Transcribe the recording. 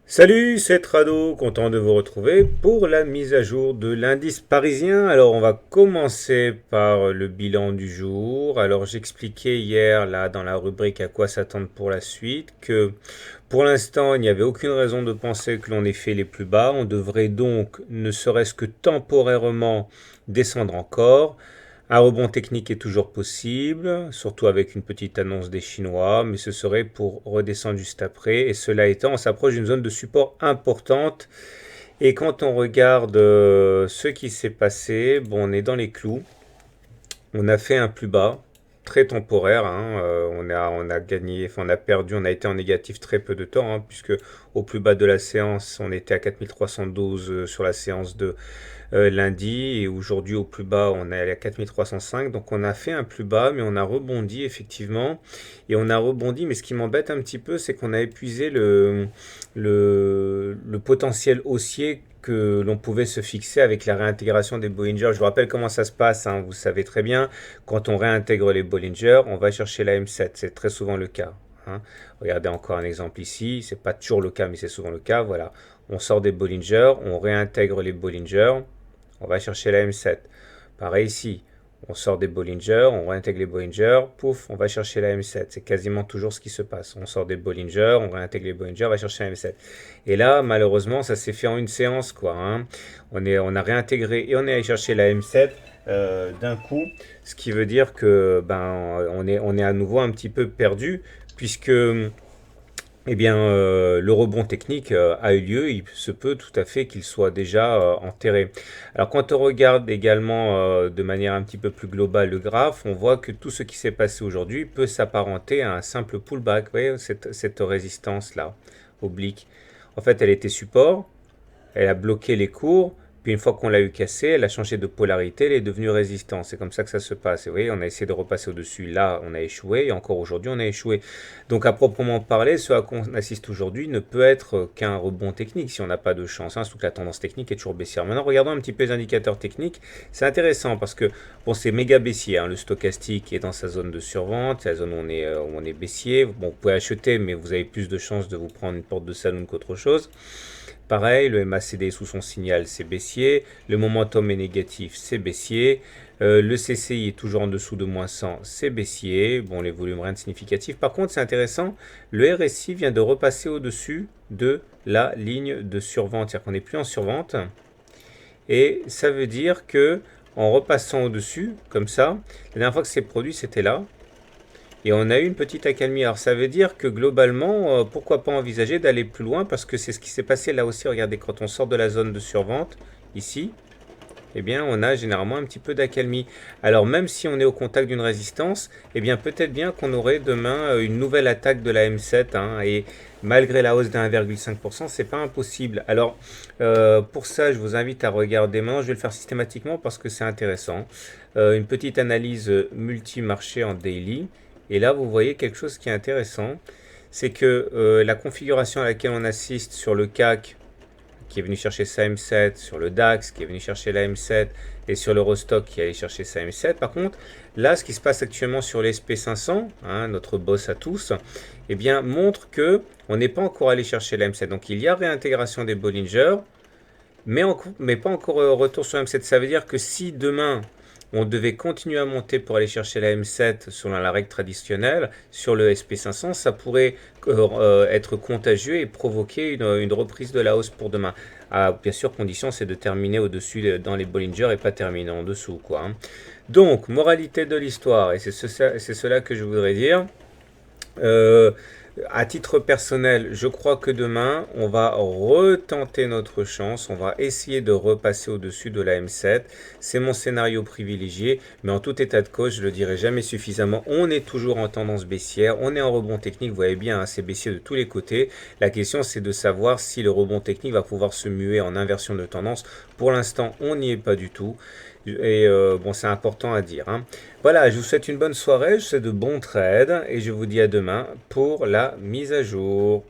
Salut, c'est Trado, content de vous retrouver pour la mise à jour de l'indice parisien. Alors on va commencer par le bilan du jour. Alors j'expliquais hier là dans la rubrique à quoi s'attendre pour la suite que pour l'instant il n'y avait aucune raison de penser que l'on ait fait les plus bas. On devrait donc ne serait-ce que temporairement descendre encore. Un rebond technique est toujours possible, surtout avec une petite annonce des Chinois, mais ce serait pour redescendre juste après. Et cela étant, on s'approche d'une zone de support importante. Et quand on regarde ce qui s'est passé, bon, on est dans les clous. On a fait un plus bas, très temporaire, hein. On a gagné, enfin on a perdu, on a été en négatif très peu de temps, hein, puisque au plus bas de la séance, on était à 4312 sur la séance de lundi, et aujourd'hui au plus bas on est allé à 4305, donc on a fait un plus bas mais on a rebondi effectivement, et on a rebondi, mais ce qui m'embête un petit peu c'est qu'on a épuisé le potentiel haussier que l'on pouvait se fixer avec la réintégration des Bollinger. Je vous rappelle comment ça se passe, hein, vous savez très bien, quand on réintègre les Bollinger, on va chercher la M7, c'est très souvent le cas. Hein. Regardez encore un exemple ici, c'est pas toujours le cas mais c'est souvent le cas, voilà. On sort des Bollinger, on réintègre les Bollinger, on va chercher la M7. Pareil ici, on sort des Bollinger, on réintègre les Bollinger, pouf, on va chercher la M7. C'est quasiment toujours ce qui se passe. On sort des Bollinger, on réintègre les Bollinger, on va chercher la M7. Et là, malheureusement, ça s'est fait en une séance, quoi. Hein. On a réintégré et on est allé chercher la M7 d'un coup, ce qui veut dire que on est à nouveau un petit peu perdu, puisque eh bien, le rebond technique a eu lieu, il se peut tout à fait qu'il soit déjà enterré. Alors quand on regarde également de manière un petit peu plus globale le graphe, on voit que tout ce qui s'est passé aujourd'hui peut s'apparenter à un simple pullback. Vous voyez, cette résistance-là, oblique. En fait, elle était support, elle a bloqué les cours, puis une fois qu'on l'a eu cassée, elle a changé de polarité, elle est devenue résistante. C'est comme ça que ça se passe. Et vous voyez, on a essayé de repasser au-dessus. Là, on a échoué, et encore aujourd'hui, on a échoué. Donc, à proprement parler, ce à quoi on assiste aujourd'hui ne peut être qu'un rebond technique si on n'a pas de chance. Hein, surtout que la tendance technique est toujours baissière. Maintenant, regardons un petit peu les indicateurs techniques. C'est intéressant parce que, bon, c'est méga baissier. Hein, le stochastique est dans sa zone de survente, c'est la zone où on est baissier. Bon, vous pouvez acheter, mais vous avez plus de chances de vous prendre une porte de saloon qu'autre chose. Pareil, le MACD sous son signal, c'est baissier. Le momentum est négatif, c'est baissier. Le CCI est toujours en dessous de moins 100, c'est baissier. Bon, les volumes, rien de significatif. Par contre, c'est intéressant, le RSI vient de repasser au-dessus de la ligne de survente. C'est-à-dire qu'on n'est plus en survente. Et ça veut dire que en repassant au-dessus, comme ça, la dernière fois que c'est produit, c'était là. Et on a eu une petite accalmie. Alors ça veut dire que globalement, pourquoi pas envisager d'aller plus loin, parce que c'est ce qui s'est passé là aussi. Regardez, quand on sort de la zone de survente, ici, eh bien on a généralement un petit peu d'accalmie. Alors même si on est au contact d'une résistance, eh bien peut-être bien qu'on aurait demain une nouvelle attaque de la M7, hein, et malgré la hausse de 1,5%, c'est pas impossible. Alors pour ça, je vous invite à regarder maintenant, je vais le faire systématiquement parce que c'est intéressant. Une petite analyse multi-marché en daily. Et là, vous voyez quelque chose qui est intéressant, c'est que la configuration à laquelle on assiste sur le CAC, qui est venu chercher sa M7, sur le DAX, qui est venu chercher la M7, et sur l'Eurostock, qui est allé chercher sa M7. Par contre, là, ce qui se passe actuellement sur l'SP500, hein, notre boss à tous, eh bien, montre que on n'est pas encore allé chercher la M7. Donc, il y a réintégration des Bollinger, mais pas encore retour sur la M7. Ça veut dire que si demain on devait continuer à monter pour aller chercher la M7 selon la règle traditionnelle sur le SP500, ça pourrait être contagieux et provoquer une reprise de la hausse pour demain. Bien sûr, condition c'est de terminer au-dessus dans les Bollinger et pas terminer en dessous, quoi. Hein. Donc, moralité de l'histoire, et c'est cela que je voudrais dire. Euh, à titre personnel, je crois que demain, on va retenter notre chance. On va essayer de repasser au-dessus de la M7. C'est mon scénario privilégié. Mais en tout état de cause, je le dirai jamais suffisamment. On est toujours en tendance baissière. On est en rebond technique. Vous voyez bien, hein, c'est baissier de tous les côtés. La question, c'est de savoir si le rebond technique va pouvoir se muer en inversion de tendance. Pour l'instant, on n'y est pas du tout. Et bon, c'est important à dire. Hein. Voilà, je vous souhaite une bonne soirée, je vous souhaite de bons trades et je vous dis à demain pour la mise à jour.